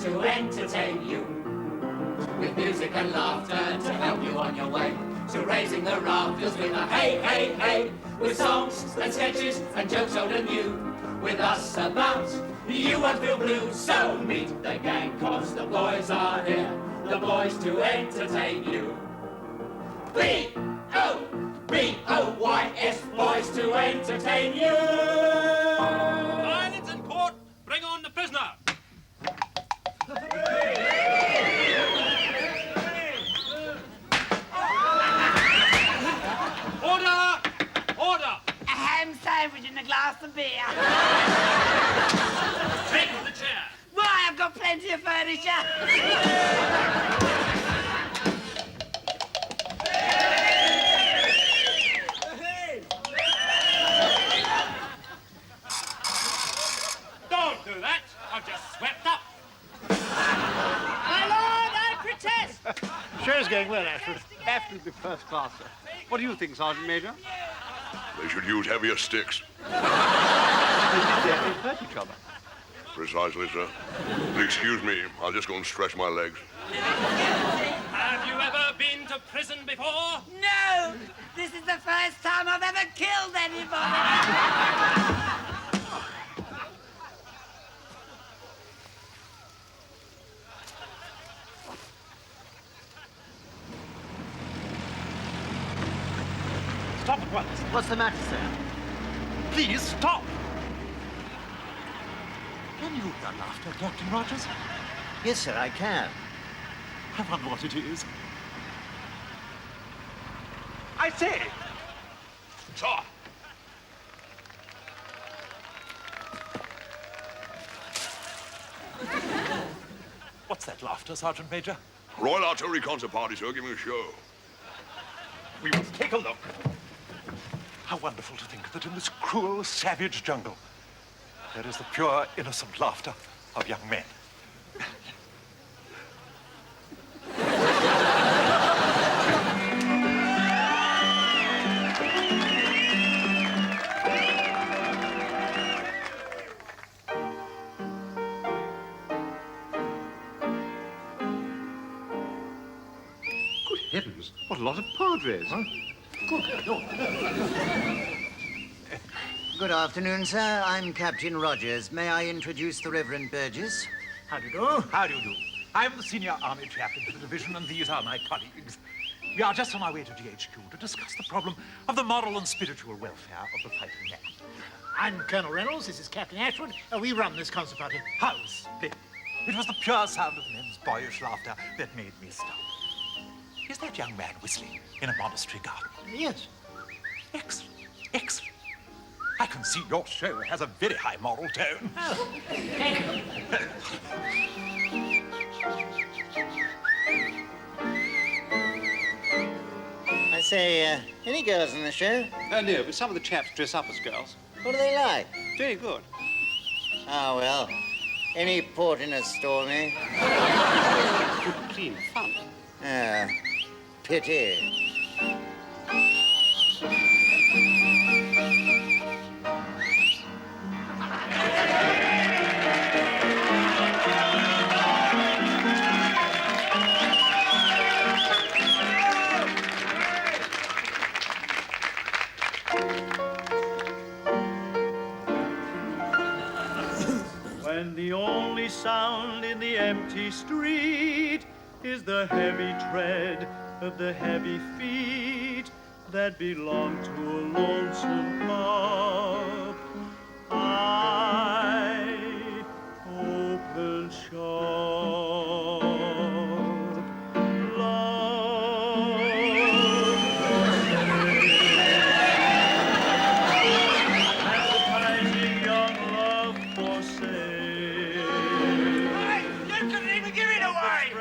to entertain you, with music and laughter to help you on your way. So raising the rafters with a hey, hey, hey, with songs and sketches and jokes old and new. With us about, you won't feel blue. So meet the gang, cause the boys are here, the boys to entertain you. B-O-B-O-Y-S, boys to entertain you. Silence in court, bring on the prisoner. Order! Order! A ham sandwich and a glass of beer. Take the chair. Why, I've got plenty of furniture. Don't do that. I've just swept up. My lord, I protest. Show's going well, Ashford. Absolutely first class, sir. What do you think, Sergeant Major? They should use heavier sticks. They hurt each other. Precisely, sir. Excuse me, I'll just go and stretch my legs. Have you ever been to prison before? No, this is the first time I've ever killed anybody. Stop at once. What's the matter, sir? Please stop. Can you run after Captain Rogers? Yes, sir, I can. I wonder what it is. I say. Stop. What's that laughter, Sergeant Major? Royal Artillery concert party, sir, giving a show. We must take a look. How wonderful to think that in this cruel, savage jungle, there is the pure, innocent laughter of young men. Good heavens, what a lot of padres. Huh? Good afternoon, sir. I'm Captain Rogers. May I introduce the Reverend Burgess? How do you do? How do you do? I'm the senior army chaplain for the division, and these are my colleagues. We are just on our way to GHQ to discuss the problem of the moral and spiritual welfare of the fighting man. I'm Colonel Reynolds. This is Captain Ashford. We run this concert party. How splendid. It was the pure sound of the men's boyish laughter that made me stop. Is that young man whistling in a monastery garden? Yes. Excellent, excellent. I can see your show has a very high moral tone. Oh, thank you. I say, any girls in the show? No, but some of the chaps dress up as girls. What do they like? Very good. Ah, well, any port in a storm, eh? Good, clean fun. Ah, pity. When the only sound in the empty street is the heavy tread of the heavy feet that belong to a lonesome pup, I open shop. Love, advertising young love for sale. Hey, you couldn't even give it away.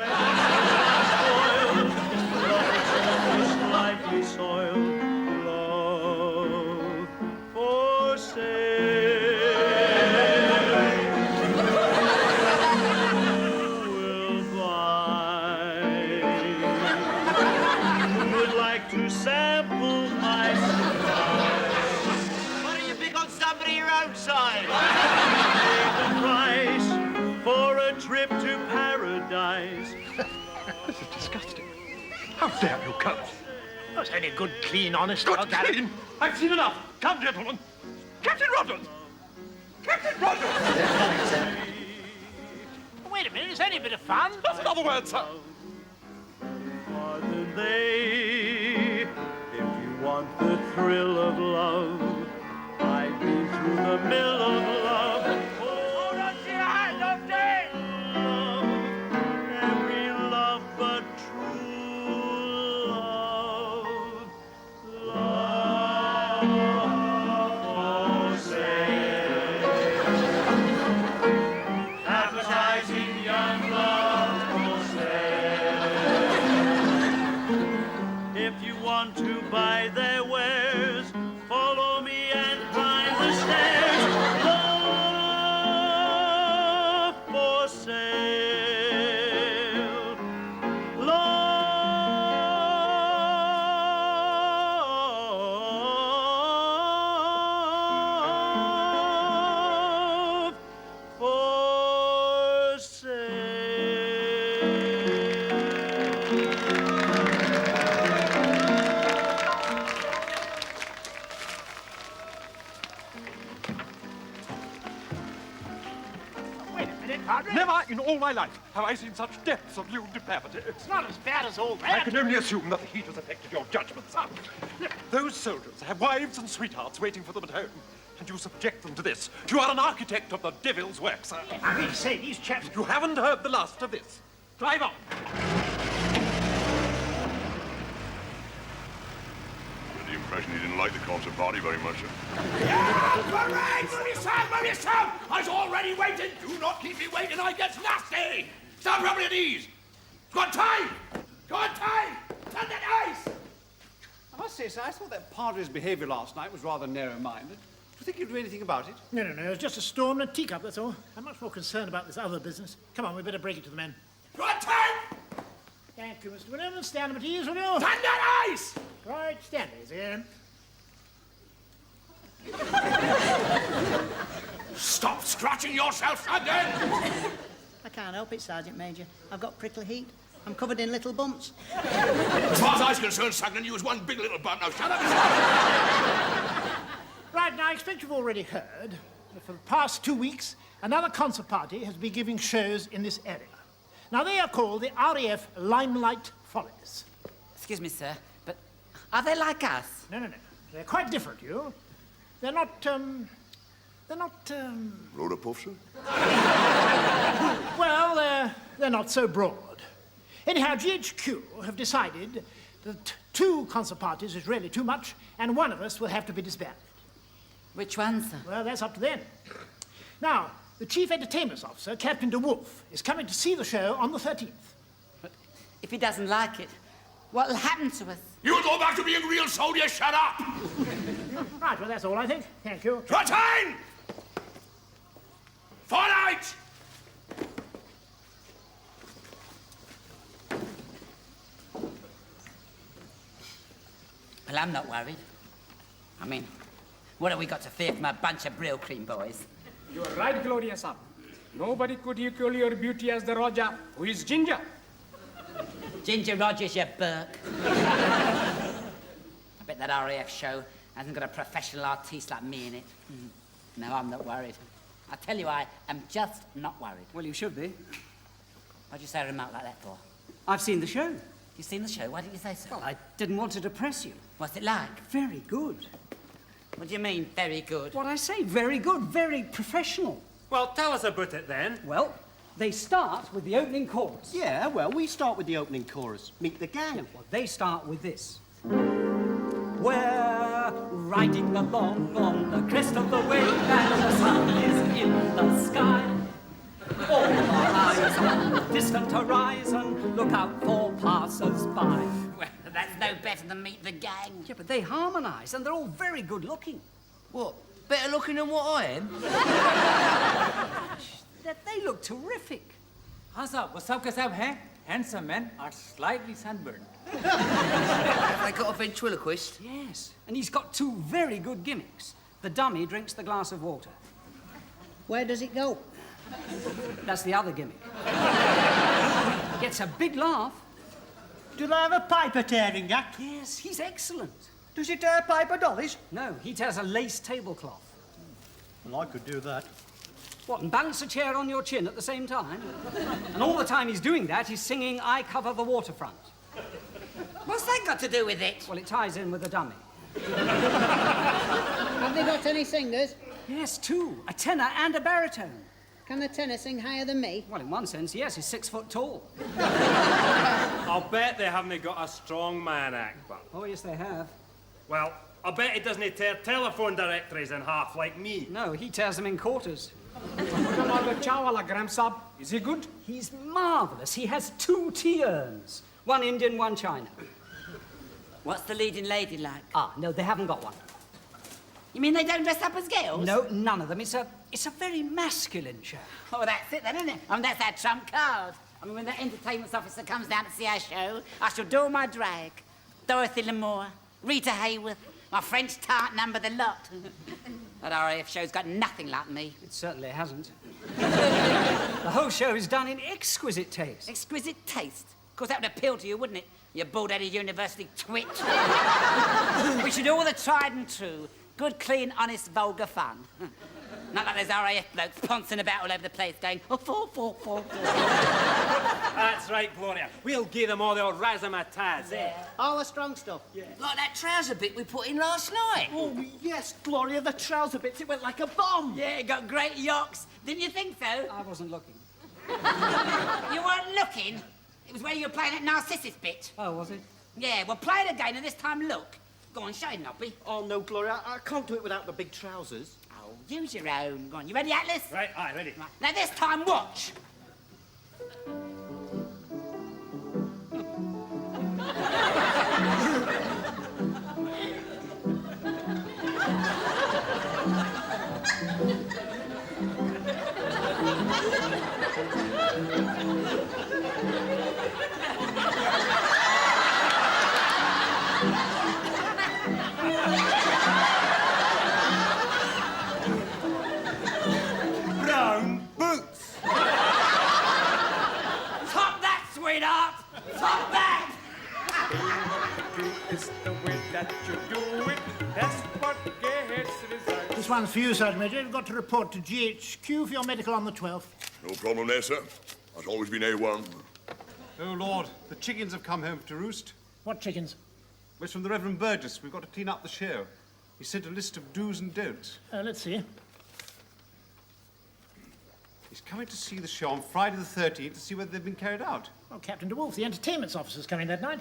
Slightly soiled love for sale. How dare you, Colonel? Oh, it's only good, clean, honest... Good, clean? I've seen enough. Come, gentlemen. Captain Rogers! Captain Rogers! Wait a minute, it's only a bit of fun. That's another word, sir. More than they. If you want the thrill of love, I've been through the mill of love. Hold on to your hand, don't they? Love, every love but true love. Love for sale. Appetizing young love for sale. If you want to buy their wares, follow me and climb the stairs. Love for sale. Love for sale. Wait a minute, Padre. Never in all my life have I seen such depths of lewd depravity. It's not as bad as all I that. can only assume that the heat has affected your judgment, sir. Those soldiers have wives and sweethearts waiting for them at home, and you subject them to this. You are an architect of the devil's work, sir. I mean to say, these chaps... You haven't heard the last of this. Drive on. The impression he didn't like the concert party very much, sir. Parade! Move yourself! I's already waiting! Do not keep me waiting, I gets nasty! Stand properly at ease! Go on time! Go on time! Stand at ice! I must say, sir, I thought that padre's behaviour last night was rather narrow-minded. Do you think he'd do anything about it? No, it was just a storm and a teacup, that's all. I'm much more concerned about this other business. Come on, we better break it to the men. Go on time! Thank you, Mr. Williams. Stand up at ease, will you? Stand at ice! Right, stand easy. Stop scratching yourself, Sergeant! I can't help it, Sergeant Major. I've got prickly heat. I'm covered in little bumps. As far as I was concerned, Sagnan, you was one big little bump. Now shut up! Right, now I expect you've already heard that for the past 2 weeks, another concert party has been giving shows in this area. Now, they are called the RAF Limelight Follies. Excuse me, sir, but are they like us? No. They're quite different, you. They're not, Rhoda Puff, sir? well, they're not so broad. Anyhow, GHQ have decided that 2 concert parties is really too much, and one of us will have to be disbanded. Which one, sir? Well, that's up to them. Now, the Chief Entertainment Officer, Captain de Wolfe, is coming to see the show on the 13th. But if he doesn't like it, what'll happen to us? You'll go back to being real soldiers, shut up! Right, well, that's all, I think. Thank you. Trotine! Fortnight! Well, I'm not worried. I mean, what have we got to fear from a bunch of Brill Cream boys? You are right, Gloria, sir. Nobody could equal your beauty as the Roger, who is Ginger. Ginger Rogers, you Burke. I bet that RAF show hasn't got a professional artiste like me in it. No, I'm not worried. I tell you, I am just not worried. Well, you should be. Why'd you say a remark like that for? I've seen the show. You've seen the show? Why didn't you say so? Well, I didn't want to depress you. What's it like? Very good. What do you mean, very good? What I say, very good, very professional. Well, tell us about it then. Well, they start with the opening chorus. Yeah, well, we start with the opening chorus. Meet the gang. Yeah, well, they start with this. We're riding along on the crest of the wave and the sun is in the sky. All our eyes on the distant horizon, look out for passers-by. Well, that's no better than Meet the Gang. Yeah, but they harmonise and they're all very good looking. What? Better looking than what I am? They look terrific. हाँ साहब वो सब के सब हैं handsome men are slightly sunburned. Have they got a ventriloquist? Yes, and he's got 2 very good gimmicks. The dummy drinks the glass of water. Where does it go? That's the other gimmick. Gets a big laugh. Do they have a piper tearing act? Yes, he's excellent. Does he tear piper dollies? No, he tears a lace tablecloth. Well, I could do that. What, and balance a chair on your chin at the same time? And all the time he's doing that, he's singing I Cover the Waterfront. What's that got to do with it? Well, it ties in with the dummy. Have they got any singers? Yes, two. A tenor and a baritone. Can the tenor sing higher than me? Well, in one sense, yes, he's 6 foot tall. I'll bet they haven't got a strong man act, but... Oh, yes, they have. Well, I bet he doesn't tear telephone directories in half like me. No, he tears them in quarters. Is he good? He's marvellous. He has 2 tea urns. One Indian, one China. What's the leading lady like? Ah, no, they haven't got one. You mean they don't dress up as girls? No, none of them. It's a very masculine show. Oh, that's it then, isn't it? I mean, that's our trump card. I mean, when the entertainment officer comes down to see our show, I shall do my drag. Dorothy Lamour, Rita Hayworth, my French tart number, the lot. That RAF show's got nothing like me. It certainly hasn't. The whole show is done in exquisite taste. Exquisite taste? Of course, that would appeal to you, wouldn't it? You bald-headed university twit. We should do all the tried and true. Good, clean, honest, vulgar fun. Not like those RAF blokes pouncing about all over the place going, oh, four. That's right, Gloria. We'll give them all the old razzmatazz, eh? All the strong stuff. Yeah. Like that trouser bit we put in last night. Oh, yes, Gloria, the trouser bits, it went like a bomb. Yeah, it got great yokes. Didn't you think so? I wasn't looking. You weren't looking? It was where you were playing that Narcissus bit. Oh, was it? Yeah, well, play it again, and this time look. Go on, show him, Nobby. Oh, no, Gloria, I can't do it without the big trousers. Oh, use your own. Go on, you ready, Atlas? Right, aye, ready. Right. Now, this time, watch. Brown boots. Top that, sweetheart. Top that. It's the way that you do it. That's what gets results. This one's for you, Sergeant Major. You've got to report to GHQ for your medical on the 12th. No problem there, sir. That's always been A1. Oh, Lord, the chickens have come home to roost. What chickens? It's from the Reverend Burgess. We've got to clean up the show. He sent a list of do's and don'ts. Let's see. He's coming to see the show on Friday the 13th to see whether they've been carried out. Well, Captain de Wolfe, the entertainment officer's coming that night.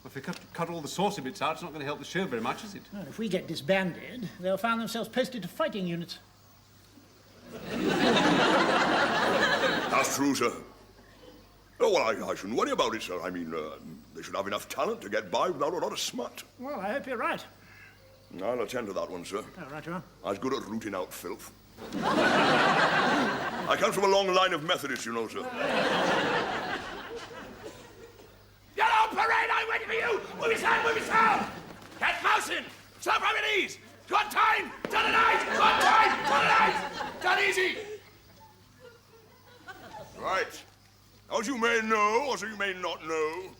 Well, if we cut all the saucy bits out, it's not going to help the show very much, is it? Well, if we get disbanded, they'll find themselves posted to fighting units. That's true, sir. Oh, well, I shouldn't worry about it, sir. I mean, they should have enough talent to get by without a lot of smut. Well, I hope you're right. I'll attend to that one, sir. Oh, right you are. I was good at rooting out filth. I come from a long line of Methodists, you know, sir. Yellow parade, I'm waiting for you! Move his hand! Get mousing! Stop on your knees! Good time! Done tonight! Good time! Done tonight! Done easy! Right. As you may know, or as you may not know,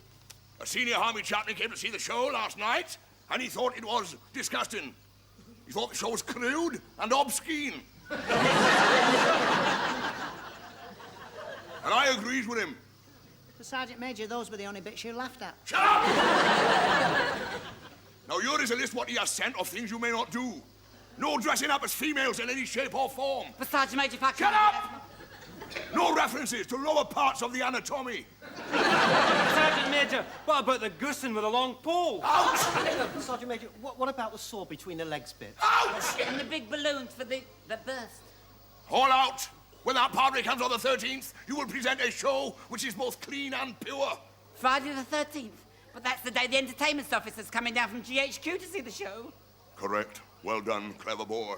a senior army chaplain came to see the show last night, and he thought it was disgusting. He thought the show was crude and obscene. And I agrees with him. The Sergeant Major, those were the only bits you laughed at. Shut up! Now, here is a list what he has sent of things you may not do. No dressing up as females in any shape or form. But Sergeant Major, if I Shut up! No references to lower parts of the anatomy. Sergeant Major, what about the goosen with a long pole? Ouch! Sergeant Major, what about the saw between the legs bit? Ouch! And the big balloons for the burst. All out. When that padre comes on the 13th, you will present a show which is both clean and pure. Friday the 13th. But that's the day the entertainment officer's coming down from GHQ to see the show. Correct. Well done, clever boy.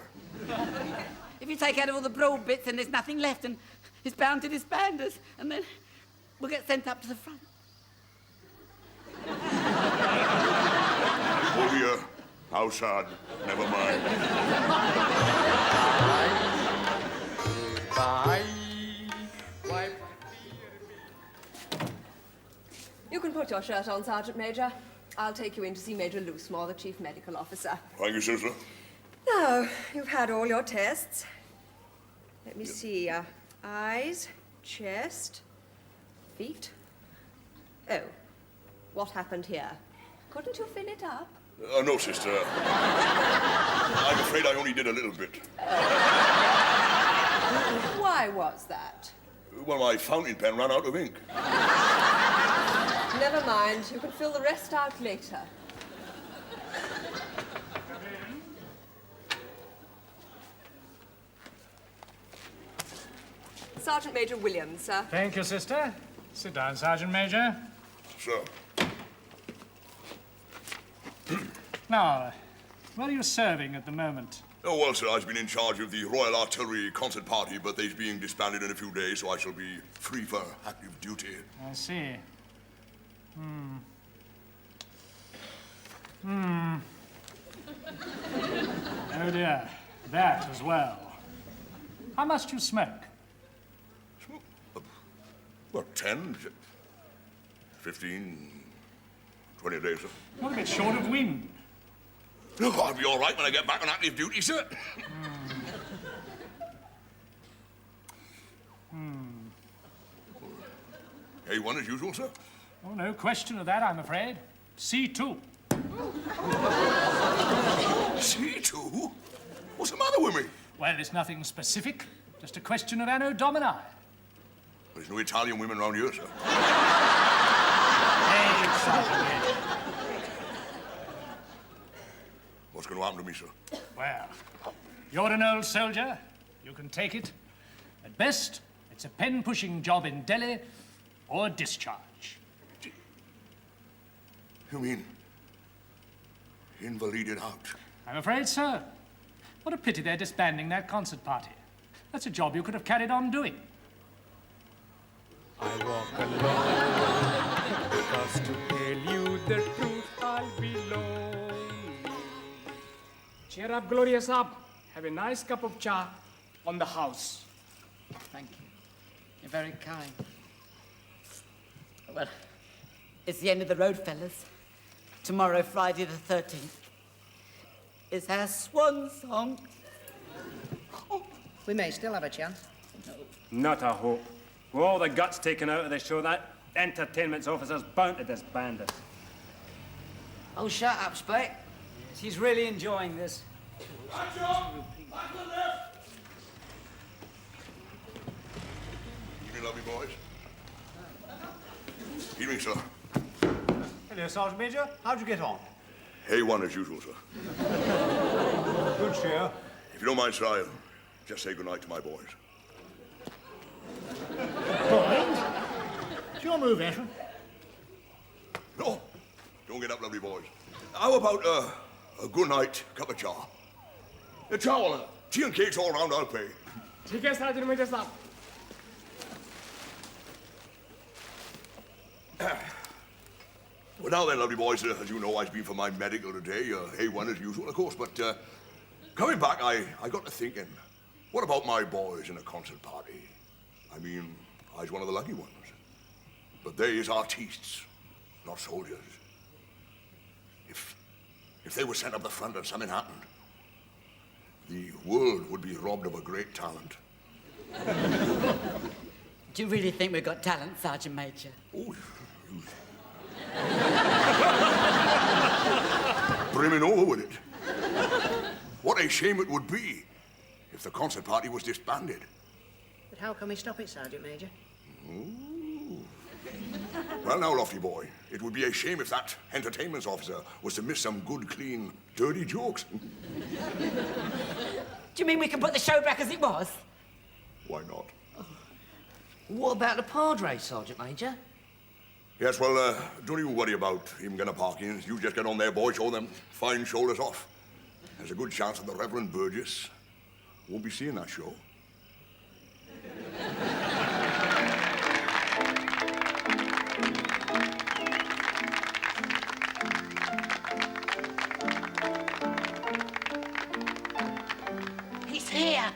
If you take out all the broad bits and there's nothing left and it's bound to disband us, and then we'll get sent up to the front. Oh dear. How sad. Never mind. Bye. You can put your shirt on, Sergeant Major. I'll take you in to see Major Loosemore, the Chief Medical Officer. Thank you, sister. Now, you've had all your tests. Let me see. Eyes, chest, feet. Oh, what happened here? Couldn't you fill it up? No, sister. I'm afraid I only did a little bit. Why was that? Well, my fountain pen ran out of ink. Never mind. You can fill the rest out later. Sergeant Major Williams, sir. Thank you, sister. Sit down, Sergeant Major. Sir. Now, where are you serving at the moment? Oh, well, sir, I've been in charge of the Royal Artillery concert party, but they're being disbanded in a few days, so I shall be free for active duty. I see. Oh, dear. That as well. How much do you smoke? What, 10, 15, 20 days, sir? You're a bit short of wind. No, I'll be all right when I get back on active duty, sir. A1 as usual, sir? Oh, no question of that, I'm afraid. C2. C2? What's the matter with me? Well, it's nothing specific. Just a question of Anno Domini. There's no Italian women around here, sir. Hey, Sergeant Major. What's going to happen to me, sir? Well, you're an old soldier. You can take it. At best, it's a pen-pushing job in Delhi or discharge. You mean invalided out? I'm afraid so. What a pity they're disbanding that concert party. That's a job you could have carried on doing. I walk alone, because to tell you the truth, I'll be lonely. Cheer up, Glorious up. Have a nice cup of cha on the house. Thank you. You're very kind. Well, it's the end of the road, fellas. Tomorrow, Friday the 13th, is our swan song. We may still have a chance. Not a hope. With all the guts taken out of the show, that entertainment officer's bound to disband us. Oh, shut up, Spike. She's really enjoying this. Evening, lovely boys. Evening, sir. Hello, Sergeant Major. How'd you get on? A1 as usual, sir. Good cheer. If you don't mind, sir, I'll just say goodnight to my boys. Boys? It's your move, Ashton. No, don't get up, lovely boys. How about a good night cup of cha? A chow, tea and cakes all round, I'll pay. ठीक है, Sergeant Major साहब. Well, now then, lovely boys, as you know, I've been for my medical today, A1 as usual, of course, but coming back, I got to thinking, what about my boys in a concert party? I mean, I was one of the lucky ones. But they is artistes, not soldiers. If they were sent up the front and something happened, the world would be robbed of a great talent. Do you really think we've got talent, Sergeant Major? Oh, brimming over with it. What a shame it would be if the concert party was disbanded. But how can we stop it, Sergeant Major? Ooh. Well, now, Lofty boy, it would be a shame if that entertainment officer was to miss some good, clean, dirty jokes. Do you mean we can put the show back as it was? Why not? What about the padre, Sergeant Major? Yes, well, don't you worry about him getting a parking. You just get on there, boy, show them fine shoulders off. There's a good chance that the Reverend Burgess won't be seeing that show. He's here.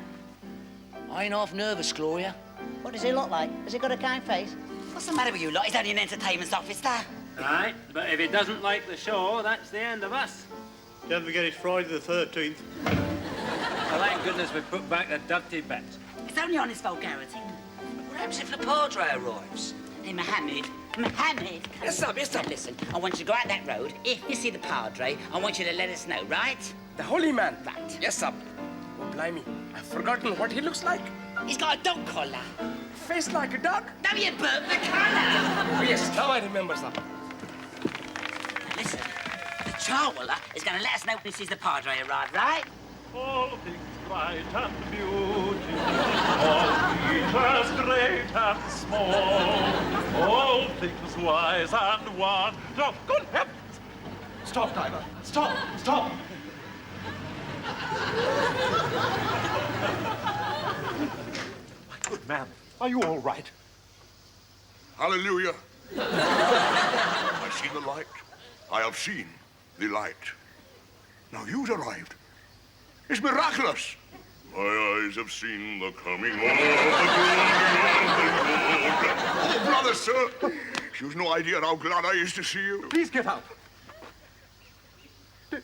I ain't half nervous, Gloria. What does he look like? Has he got a kind face? What's the matter with you lot? He's only an entertainment officer. Right, but if he doesn't like the show, that's the end of us. Don't forget it's Friday the 13th. Well, thank goodness we put back the dirty bit. It's only honest vulgarity. What happens if the padre arrives? Hey, Mohammed. Yes, sir, yes, sir. Now, listen, I want you to go out that road. If you see the padre, I want you to let us know, right? The holy man? Right. Yes, sir. Oh, blimey. I've forgotten what he looks like. He's got a dog collar. Face like a dog? No, you burnt the colour. Oh, yes, now I remember, sir. Now, listen, the charwoman is going to let us know when he sees the padre arrive, right? All things bright and beautiful, all creatures great and small, all things wise and wonderful. Good heavens! Stop, driver! Stop! Stop! My good man, are you all right? Hallelujah. I see the light. I have seen the light. Now you've arrived. It's miraculous. My eyes have seen the coming of the Lord. Oh, brother, sir. You've no idea how glad I is to see you. Please get up.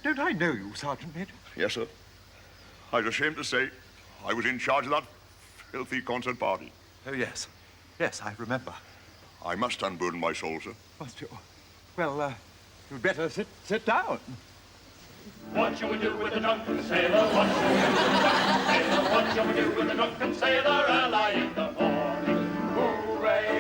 Don't I know you, Sergeant Major? Yes, sir. I was ashamed to say I was in charge of that filthy concert party. Oh, yes. Yes, I remember. I must unburden my soul, sir. Must you? Well, you'd better sit down. What shall we do with the drunken sailor? What shall we do with the drunken sailor? What shall we do with the drunken sailor early in the morning? Hooray!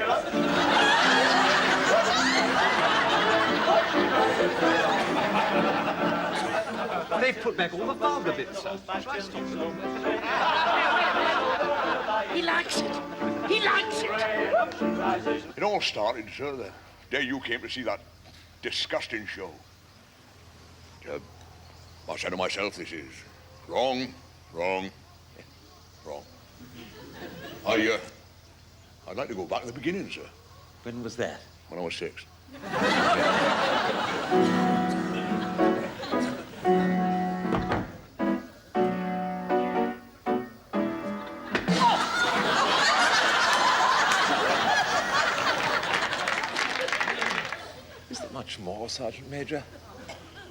They've put back all the vulgar bits. He likes it. He likes it. It all started, sir, the day you came to see that disgusting show. I said to myself, this is wrong, wrong, wrong. I'd like to go back to the beginning, sir. When was that? When I was 6. Is there much more, Sergeant Major?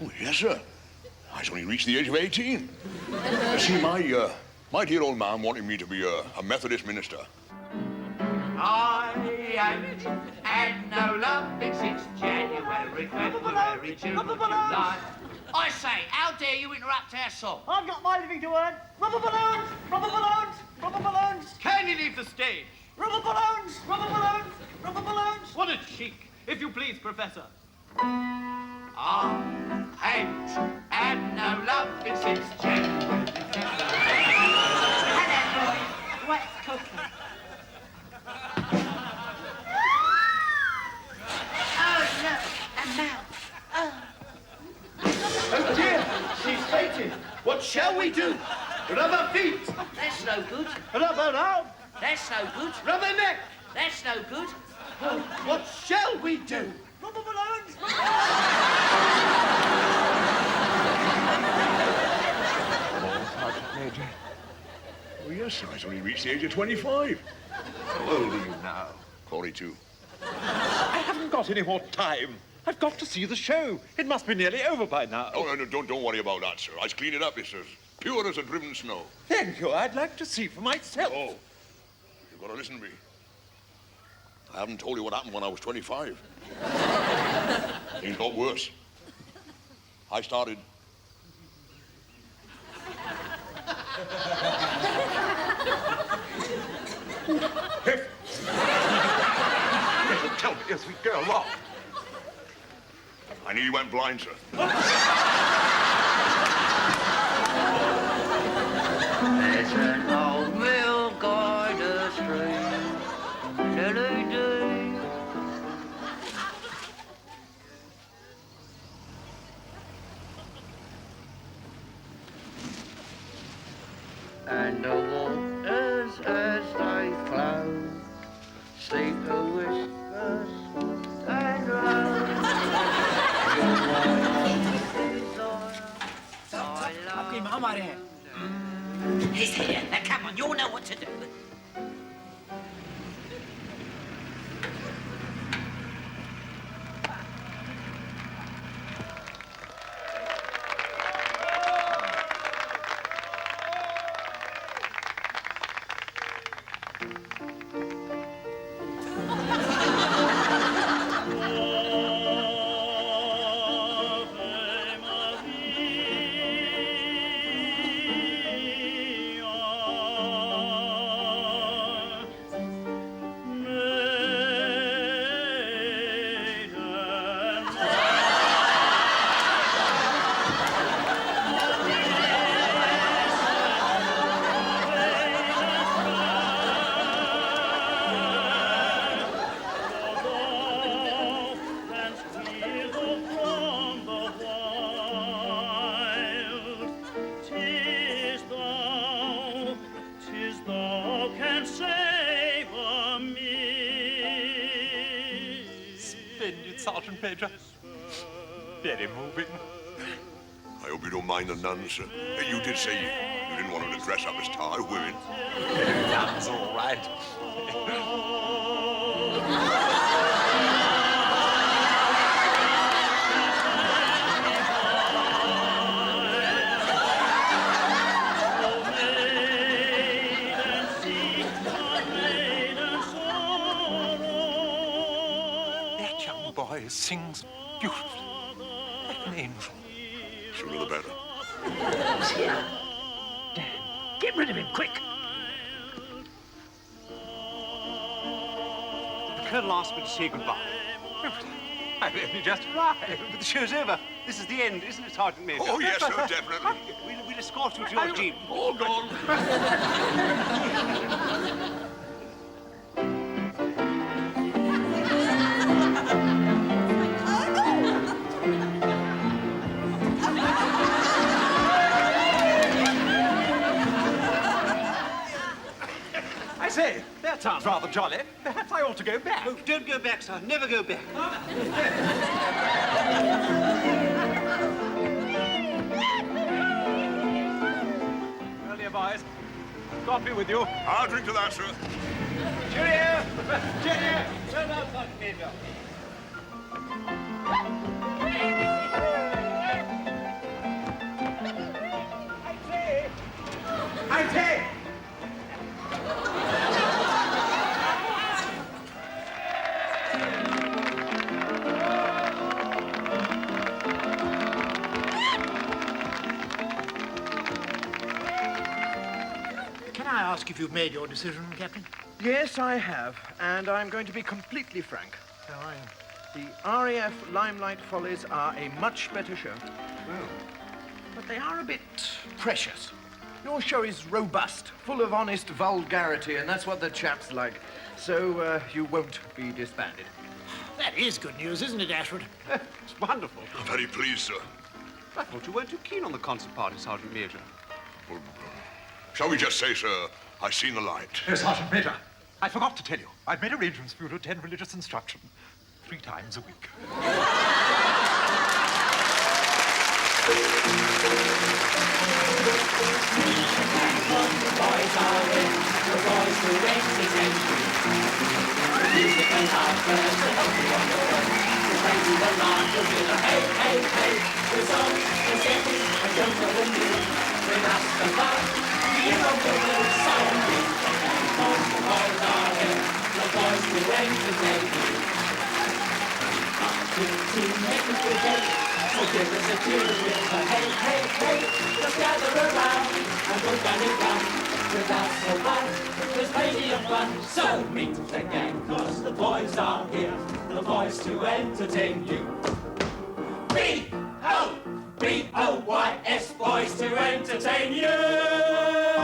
Oh, yes, sir. I only reached the age of 18. You see, my dear old man wanted me to be a Methodist minister. I ain't had no loving since January, February, June, July. I say, how dare you interrupt our song? I've got my living to earn. Rubber balloons! Rubber balloons! Rubber balloons! Can you leave the stage? Rubber balloons! Rubber balloons! Rubber balloons! What a cheek. If you please, Professor. I ain't had no loving since January, February. Hello, boys. What's cooking? Oh, look, a mouse. Oh. Oh, dear. She's fainted. What shall we do? Rubber feet. That's no good. Rubber arm. That's no good. Rubber neck. That's no good. Oh, what shall we do? Rubber balloons! Sergeant Major. Oh, yes, sir. I only reached the age of 25. How old are you now? 42. I haven't got any more time. I've got to see the show. It must be nearly over by now. Oh, no, don't worry about that, sir. I clean it up. It's as pure as a driven snow. Thank you. I'd like to see for myself. Oh, you've got to listen to me. I haven't told you what happened when I was 25. Things got worse. I started... Tell me as we go along. I nearly went blind, sir. There's an old mill going astray. Dilly-dee. And the waters as they flow sleep the whispers and low. He's here. Now, come on, you'll know what to do. Sergeant Major. Very moving. I hope you don't mind the nuns, sir. You did say you didn't want them to dress up as tar women. Nuns, all right. That young boy sings beautifully, like an angel. Sooner the better. Who's here? Dan, get rid of him, quick. The Colonel asked me to say goodbye. I've only just arrived. But the show's over. This is the end, isn't it, Sergeant Major? Oh, yes, sir, definitely. We'll escort you to your jeep. All gone. I say, that sounds rather jolly. Perhaps I ought to go back. Oh, don't go back, sir. Never go back. Well, dear boys, coffee with you. I'll drink to that, sir. Cheerio! Cheerio! So now, Sergeant Major. I say! Can I ask if you've made your decision, Captain? Yes, I have, and I'm going to be completely frank. The RAF Limelight Follies are a much better show. Well, But they are a bit precious. Your show is robust, full of honest vulgarity, and that's what the chaps like. So you won't be disbanded. That is good news, isn't it, Ashford? it's wonderful. I'm very pleased, sir. I thought you weren't too keen on the concert party, Sergeant Major. Well, shall we just say, sir, I've seen the light. Sergeant Major, I forgot to tell you. I've made arrangements for you to attend religious instruction 3 times a week. Boys are in, the boys who entertain you. Music and laughter to help you on your way. The crazy will laugh, you'll feel a hey, hey, hey. The songs, the sketches, and jokes of the new. With us the fun, you know the good sound. And the boys are in, the boys who entertain you. To make us forget, so give us a cheer with a hey, hey, hey. Just gather around and go down and down. With us so fun, there's plenty of fun. So meet the gang, cause the boys are here. The boys to entertain you. B-O-B-O-Y-S, boys to entertain you.